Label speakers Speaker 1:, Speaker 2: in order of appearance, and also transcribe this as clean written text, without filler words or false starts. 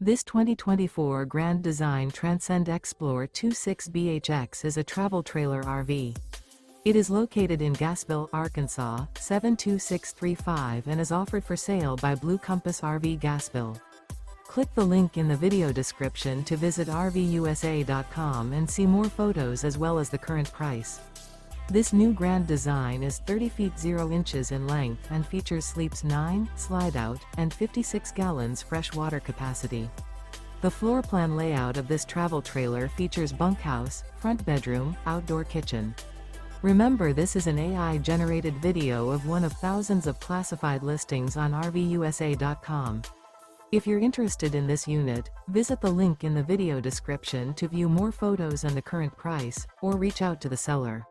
Speaker 1: This 2024 Grand Design Transcend Xplor 26BHX is a travel trailer RV. It is located in Gassville, Arkansas, 72635 and is offered for sale by Blue Compass RV Gassville. Click the link in the video description to visit RVUSA.com and see more photos as well as the current price. This new Grand Design is 30 feet 0 inches in length and features sleeps 9, slide-out, and 56 gallons fresh water capacity. The floor plan layout of this travel trailer features bunkhouse, front bedroom, outdoor kitchen. Remember, this is an AI-generated video of one of thousands of classified listings on RVUSA.com. If you're interested in this unit, visit the link in the video description to view more photos and the current price, or reach out to the seller.